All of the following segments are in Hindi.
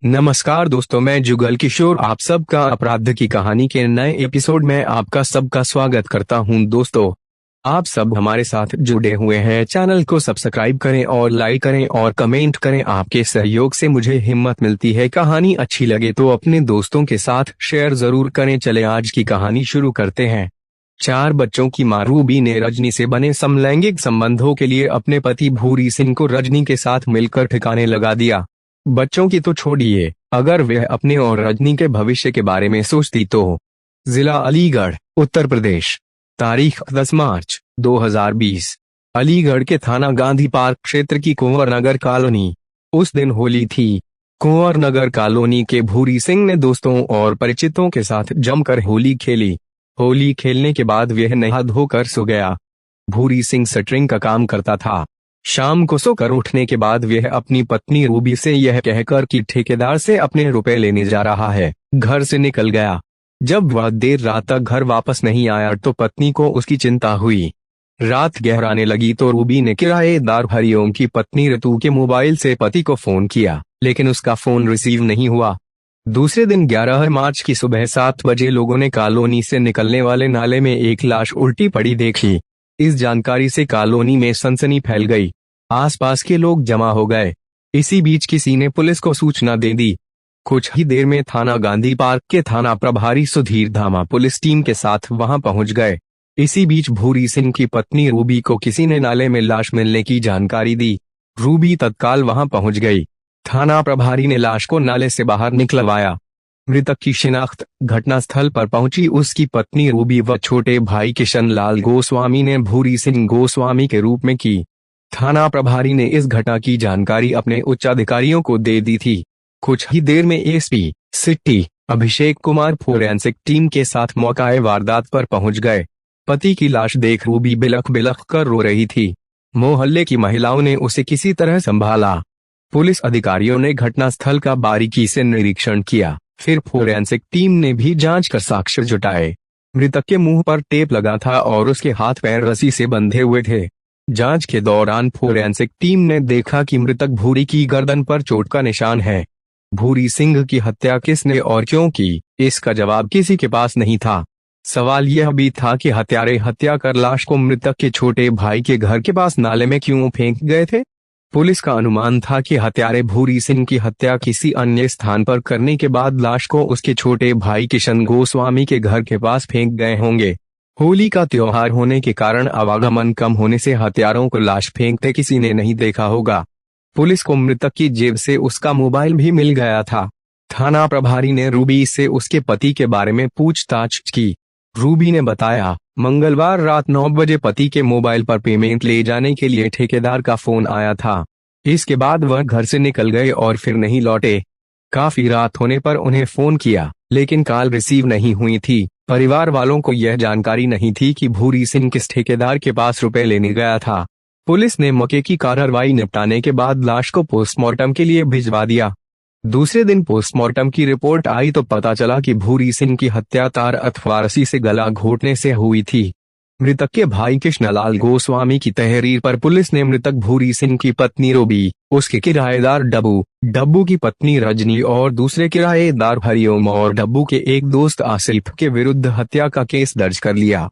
नमस्कार दोस्तों, मैं जुगल किशोर आप सबका अपराध की कहानी के नए एपिसोड में आपका सबका स्वागत करता हूं। दोस्तों, आप सब हमारे साथ जुड़े हुए हैं। चैनल को सब्सक्राइब करें और लाइक करें और कमेंट करें। आपके सहयोग से मुझे हिम्मत मिलती है। कहानी अच्छी लगे तो अपने दोस्तों के साथ शेयर जरूर करें। चले आज की कहानी शुरू करते हैं। 4 बच्चों की मां रूबी ने रजनी से बने समलैंगिक संबंधों के लिए अपने पति भूरी सिंह को रजनी के साथ मिलकर ठिकाने लगा दिया। बच्चों की तो छोड़िए, अगर वह अपने और रजनी के भविष्य के बारे में सोचती तो। जिला अलीगढ़, उत्तर प्रदेश। तारीख 10 मार्च 2020। अलीगढ़ के थाना गांधी पार्क क्षेत्र की कुंवर नगर कॉलोनी। उस दिन होली थी। कुंवर नगर कॉलोनी के भूरी सिंह ने दोस्तों और परिचितों के साथ जमकर होली खेली। होली खेलने के बाद वह नहा धोकर सो गया। भूरी सिंह सटरिंग का काम करता था। शाम को सोकर उठने के बाद वह अपनी पत्नी रूबी से यह कहकर कि ठेकेदार से अपने रुपए लेने जा रहा है, घर से निकल गया। जब वह देर रात तक घर वापस नहीं आया तो पत्नी को उसकी चिंता हुई। रात गहराने लगी तो रूबी ने किराएदार हरिओम की पत्नी ऋतु के मोबाइल से पति को फोन किया, लेकिन उसका फोन रिसीव नहीं हुआ। दूसरे दिन 11 मार्च की सुबह 7 बजे लोगों ने कॉलोनी से निकलने वाले नाले में एक लाश उल्टी पड़ी देखी। इस जानकारी से कॉलोनी में सनसनी फैल गई। आसपास के लोग जमा हो गए। इसी बीच किसी ने पुलिस को सूचना दे दी। कुछ ही देर में थाना गांधी पार्क के थाना प्रभारी सुधीर धामा पुलिस टीम के साथ वहां पहुंच गए। इसी बीच भूरी सिंह की पत्नी रूबी को किसी ने नाले में लाश मिलने की जानकारी दी। रूबी तत्काल वहां पहुंच गई। थाना प्रभारी ने लाश को नाले से बाहर निकलवाया। मृतक की शिनाख्त घटनास्थल पर पहुंची उसकी पत्नी रूबी व छोटे भाई किशन लाल गोस्वामी ने भूरी सिंह गोस्वामी के रूप में की। थाना प्रभारी ने इस घटना की जानकारी अपने उच्च अधिकारियों को दे दी थी। कुछ ही देर में SP city Abhishek Kumar forensic team के साथ मौके वारदात पर पहुंच गए। पति की लाश देख रूबी बिलख बिलख कर रो रही थी। मोहल्ले की महिलाओं ने उसे किसी तरह संभाला। पुलिस अधिकारियों ने घटनास्थल का बारीकी से निरीक्षण किया। फिर फोरेंसिक टीम ने भी जांच कर साक्ष्य जुटाए। मृतक के मुंह पर टेप लगा था और उसके हाथ पैर रस्सी से बंधे हुए थे। जांच के दौरान फोरेंसिक टीम ने देखा कि मृतक भूरी की गर्दन पर चोट का निशान है। भूरी सिंह की हत्या किसने और क्यों की, इसका जवाब किसी के पास नहीं था। सवाल यह भी था कि हत्यारे हत्या कर लाश को मृतक के छोटे भाई के घर के पास नाले में क्यों फेंक गए थे। पुलिस का अनुमान था कि हत्यारे भूरी सिंह की हत्या किसी अन्य स्थान पर करने के बाद लाश को उसके छोटे भाई किशन गोस्वामी के घर के पास फेंक गए होंगे। होली का त्योहार होने के कारण आवागमन कम होने से हत्यारों को लाश फेंकते किसी ने नहीं देखा होगा। पुलिस को मृतक की जेब से उसका मोबाइल भी मिल गया था। थाना प्रभारी ने रूबी से उसके पति के बारे में पूछताछ की। रूबी ने बताया, मंगलवार रात 9 बजे पति के मोबाइल पर पेमेंट ले जाने के लिए ठेकेदार का फोन आया था। इसके बाद वह घर से निकल गए और फिर नहीं लौटे। काफी रात होने पर उन्हें फोन किया, लेकिन कॉल रिसीव नहीं हुई थी। परिवार वालों को यह जानकारी नहीं थी कि भूरी सिंह किस ठेकेदार के पास रुपए लेने गया था। पुलिस ने मौके की कार्रवाई निपटाने के बाद लाश को पोस्टमार्टम के लिए भिजवा दिया। दूसरे दिन पोस्टमार्टम की रिपोर्ट आई तो पता चला कि भूरी सिंह की हत्या तार अथवा रस्सी से गला घोटने से हुई थी। मृतक के भाई कृष्णलाल गोस्वामी की तहरीर पर पुलिस ने मृतक भूरी सिंह की पत्नी रूबी, उसके किराएदार डब्बू की पत्नी रजनी और दूसरे किराएदार हरिओम और डब्बू के एक दोस्त आसिफ के विरुद्ध हत्या का केस दर्ज कर लिया।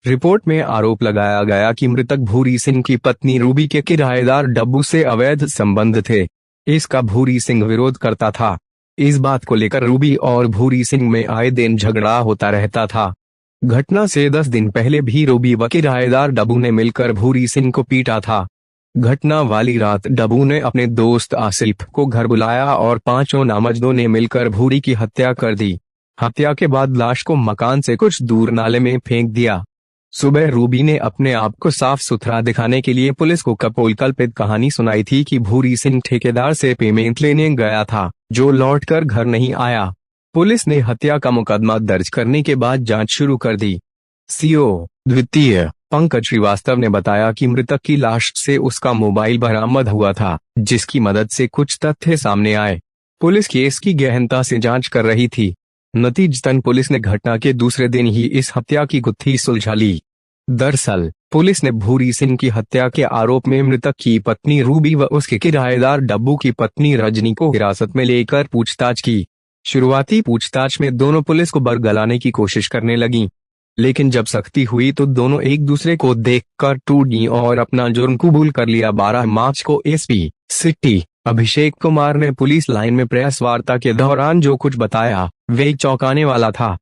रिपोर्ट में आरोप लगाया गया कि मृतक भूरी सिंह की पत्नी रूबी के किराएदार डब्बू से अवैध संबंध थे। इसका भूरी सिंह विरोध करता था। इस बात को लेकर रूबी और भूरी सिंह में आए दिन झगड़ा होता रहता था। घटना से 10 दिन पहले भी रूबी व किराएदार डब्बू ने मिलकर भूरी सिंह को पीटा था। घटना वाली रात डब्बू ने अपने दोस्त आसिफ को घर बुलाया और 5 नामजदों ने मिलकर भूरी की हत्या कर दी। हत्या के बाद लाश को मकान से कुछ दूर नाले में फेंक दिया। सुबह रूबी ने अपने आप को साफ सुथरा दिखाने के लिए पुलिस को कपोलकल्पित कहानी सुनाई थी कि भूरी सिंह ठेकेदार से पेमेंट लेने गया था, जो लौटकर घर नहीं आया। पुलिस ने हत्या का मुकदमा दर्ज करने के बाद जांच शुरू कर दी। सीओ द्वितीय पंकज श्रीवास्तव ने बताया कि मृतक की लाश से उसका मोबाइल बरामद हुआ था, जिसकी मदद से कुछ तथ्य सामने आए। पुलिस केस की गहनता से जांच कर रही थी। नतीजतन पुलिस ने घटना के दूसरे दिन ही इस हत्या की गुत्थी सुलझा ली। दरअसल पुलिस ने भूरी सिंह की हत्या के आरोप में मृतक की पत्नी रूबी व उसके किराएदार डब्बू की पत्नी रजनी को हिरासत में लेकर पूछताछ की। शुरुआती पूछताछ में दोनों पुलिस को बरगलाने की कोशिश करने लगी, लेकिन जब सख्ती हुई तो दोनों एक दूसरे को देखकर टूट गईं और अपना जुर्म कबूल कर लिया। 12 मार्च को एसपी सिटी अभिषेक कुमार ने पुलिस लाइन में प्रेस वार्ता के दौरान जो कुछ बताया वे चौंकाने वाला था।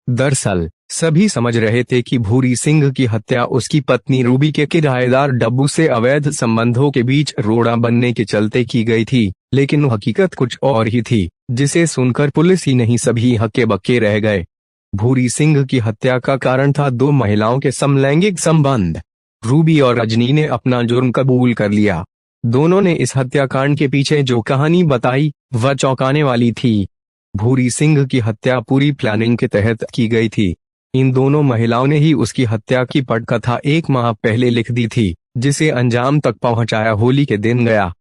दरअसल सभी समझ रहे थे कि भूरी सिंह की हत्या उसकी पत्नी रूबी के किराएदार डब्बू से अवैध संबंधों के बीच रोड़ा बनने के चलते की गई थी, लेकिन हकीकत कुछ और ही थी, जिसे सुनकर पुलिस ही नहीं सभी हक्के बक्के रह गए। भूरी सिंह की हत्या का कारण था 2 महिलाओं के समलैंगिक संबंध। रूबी और रजनी ने अपना जुर्म कबूल कर लिया। दोनों ने इस हत्याकांड के पीछे जो कहानी बताई वह चौंकाने वाली थी। भूरी सिंह की हत्या पूरी प्लानिंग के तहत की गई थी। इन दोनों महिलाओं ने ही उसकी हत्या की पटकथा 1 माह पहले लिख दी थी, जिसे अंजाम तक पहुंचाया होली के दिन गया।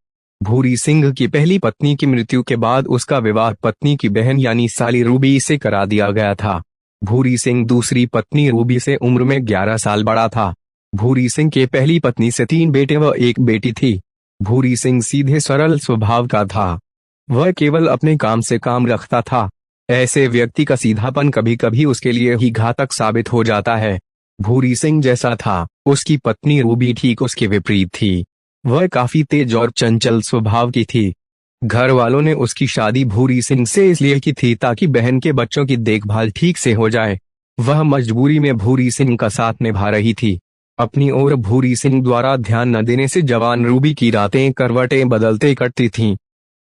भूरी सिंह की पहली पत्नी की मृत्यु के बाद उसका विवाह पत्नी की बहन यानी साली रूबी से करा दिया गया था। भूरी सिंह दूसरी पत्नी रूबी से उम्र में 11 साल बड़ा था। भूरी सिंह के पहली पत्नी से 3 बेटे व 1 बेटी थी। भूरी सिंह सीधे सरल स्वभाव का था। वह केवल अपने काम से काम रखता था। ऐसे व्यक्ति का सीधापन कभी कभी उसके लिए ही घातक साबित हो जाता है। भूरी सिंह जैसा था, उसकी पत्नी रूबी ठीक उसके विपरीत थी। वह काफी तेज और चंचल स्वभाव की थी। घर वालों ने उसकी शादी भूरी सिंह से इसलिए की थी ताकि बहन के बच्चों की देखभाल ठीक से हो जाए। वह मजबूरी में भूरी सिंह का साथ निभा रही थी। अपनी ओर भूरी सिंह द्वारा ध्यान न देने से जवान रूबी की रातें करवटें बदलते कटती थीं।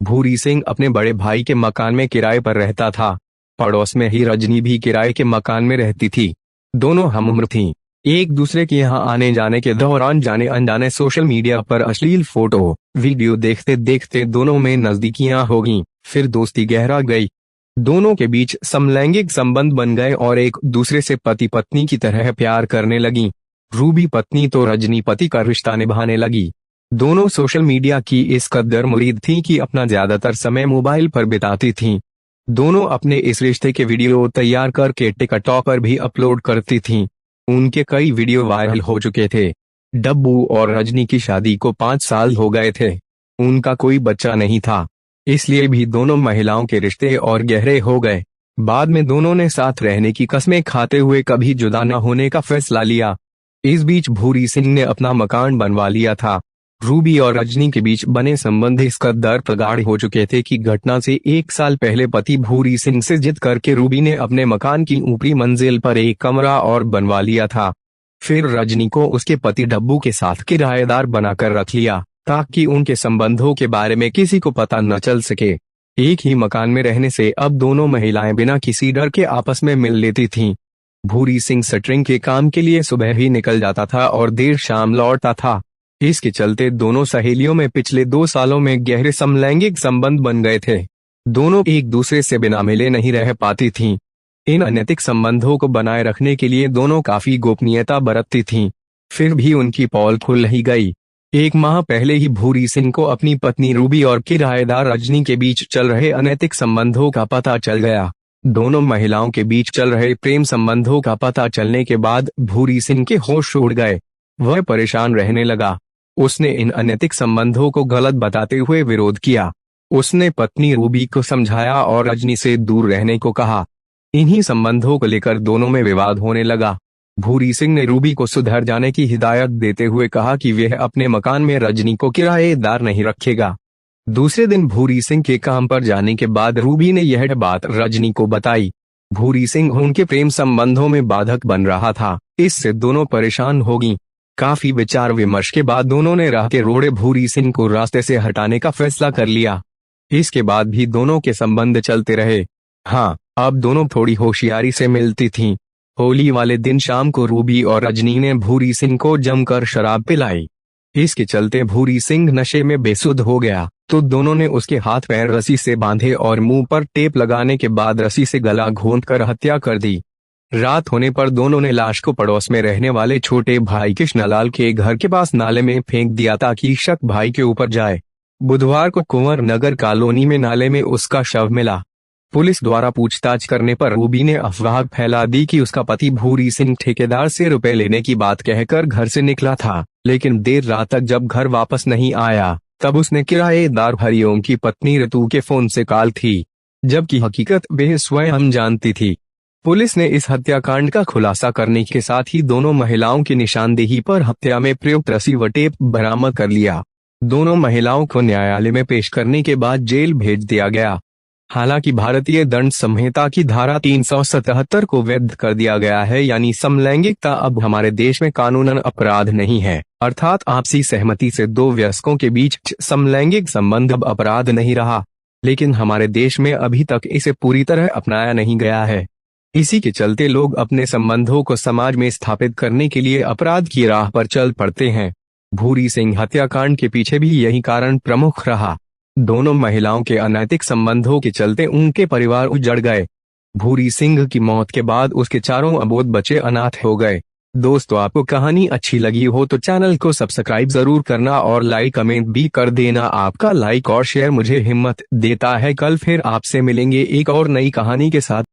भूरी सिंह अपने बड़े भाई के मकान में किराए पर रहता था। पड़ोस में ही रजनी भी किराए के मकान में रहती थी। दोनों हमउम्र थीं। एक दूसरे के यहाँ आने जाने के दौरान जाने अनजाने सोशल मीडिया पर अश्लील फोटो वीडियो देखते देखते दोनों में नजदीकियां हो गईं, फिर दोस्ती गहरा गई। दोनों के बीच समलैंगिक संबंध बन गए और एक दूसरे से पति पत्नी की तरह प्यार करने लगी। रूबी पत्नी तो रजनी पति का रिश्ता निभाने लगी। दोनों सोशल मीडिया की इस कदर मुरीद थीं कि अपना ज्यादातर समय मोबाइल पर बिताती थीं। दोनों अपने इस रिश्ते के वीडियो तैयार करके टिकटॉक पर भी अपलोड करती थीं। उनके कई वीडियो वायरल हो चुके थे। डब्बू और रजनी की शादी को 5 साल हो गए थे। उनका कोई बच्चा नहीं था, इसलिए भी दोनों महिलाओं के रिश्ते और गहरे हो गए। बाद में दोनों ने साथ रहने की कस्में खाते हुए कभी जुदा न होने का फैसला लिया। इस बीच भूरी सिंह ने अपना मकान बनवा लिया था। रूबी और रजनी के बीच बने संबंध इस कदर प्रगाढ़ हो चुके थे कि घटना से 1 साल पहले पति भूरी सिंह से जिद करके रूबी ने अपने मकान की ऊपरी मंजिल पर एक कमरा और बनवा लिया था। फिर रजनी को उसके पति डब्बू के साथ किराएदार बनाकर रख लिया ताकि उनके संबंधों के बारे में किसी को पता न चल सके। एक ही मकान में रहने से अब दोनों महिलाएं बिना किसी डर के आपस में मिल लेती थीं। भूरी सिंह सटरिंग के काम के लिए सुबह ही निकल जाता था और देर शाम लौटता था। इसके चलते दोनों सहेलियों में पिछले 2 सालों में गहरे समलैंगिक संबंध बन गए थे। दोनों एक दूसरे से बिना मिले नहीं रह पाती थीं। इन अनैतिक संबंधों को बनाए रखने के लिए दोनों काफी गोपनीयता बरतती थीं। फिर भी उनकी पोल खुल ही गई। 1 माह पहले ही भूरी सिंह को अपनी पत्नी रूबी और किराएदार रजनी के बीच चल रहे अनैतिक संबंधों का पता चल गया। दोनों महिलाओं के बीच चल रहे प्रेम संबंधों का पता चलने के बाद भूरी सिंह के होश उड़ गए। वह परेशान रहने लगा। उसने इन अनैतिक संबंधों को गलत बताते हुए विरोध किया। उसने पत्नी रूबी को समझाया और रजनी से दूर रहने को कहा। इन्हीं संबंधों को लेकर दोनों में विवाद होने लगा। भूरी सिंह ने रूबी को सुधर जाने की हिदायत देते हुए कहा कि वह अपने मकान में रजनी को किराएदार नहीं रखेगा। दूसरे दिन भूरी सिंह के काम पर जाने के बाद रूबी ने यह बात रजनी को बताई। भूरी सिंह उनके प्रेम संबंधों में बाधक बन रहा था। इससे दोनों परेशान हो गईं। काफी विचार विमर्श के बाद दोनों ने राह के रोड़े भूरी सिंह को रास्ते से हटाने का फैसला कर लिया। इसके बाद भी दोनों के संबंध चलते रहे। हाँ, अब दोनों थोड़ी होशियारी से मिलती थीं। होली वाले दिन शाम को रूबी और रजनी ने भूरी सिंह को जमकर शराब पिलाई। इसके चलते भूरी सिंह नशे में बेसुध हो गया तो दोनों ने उसके हाथ पैर रस्सी से बांधे और मुंह पर टेप लगाने के बाद रस्सी से गला घोंटकर हत्या कर दी। रात होने पर दोनों ने लाश को पड़ोस में रहने वाले छोटे भाई कृष्णलाल के घर के पास नाले में फेंक दिया ताकि शक भाई के ऊपर जाए। बुधवार को कुंवर नगर कॉलोनी में नाले में उसका शव मिला। पुलिस द्वारा पूछताछ करने पर रूबी ने अफवाह फैला दी कि उसका पति भूरी सिंह ठेकेदार से रुपए लेने की बात कहकर घर से निकला था, लेकिन देर रात तक जब घर वापस नहीं आया तब उसने किराएदार हरिओम की पत्नी ऋतु के फोन से कॉल थी, जबकि हकीकत वह स्वयं जानती थी। पुलिस ने इस हत्याकांड का खुलासा करने के साथ ही दोनों महिलाओं की निशानदेही पर हत्या में प्रयुक्त रस्सी व टेप बरामद कर लिया। दोनों महिलाओं को न्यायालय में पेश करने के बाद जेल भेज दिया गया। हालांकि भारतीय दंड संहिता की धारा 377 को वैध कर दिया गया है, यानी समलैंगिकता अब हमारे देश में कानूनन अपराध नहीं है, अर्थात आपसी सहमति से दो वयस्कों के बीच समलैंगिक संबंध अब अपराध नहीं रहा। लेकिन हमारे देश में अभी तक इसे पूरी तरह अपनाया नहीं गया है। इसी के चलते लोग अपने संबंधों को समाज में स्थापित करने के लिए अपराध की राह पर चल पड़ते हैं। भूरी सिंह हत्याकांड के पीछे भी यही कारण प्रमुख रहा। दोनों महिलाओं के अनैतिक संबंधों के चलते उनके परिवार उजड़ गए। भूरी सिंह की मौत के बाद उसके चारों अबोध बच्चे अनाथ हो गए। दोस्तों, आपको कहानी अच्छी लगी हो तो चैनल को सब्सक्राइब जरूर करना और लाइक कमेंट भी कर देना। आपका लाइक और शेयर मुझे हिम्मत देता है। कल फिर आपसे मिलेंगे एक और नई कहानी के साथ।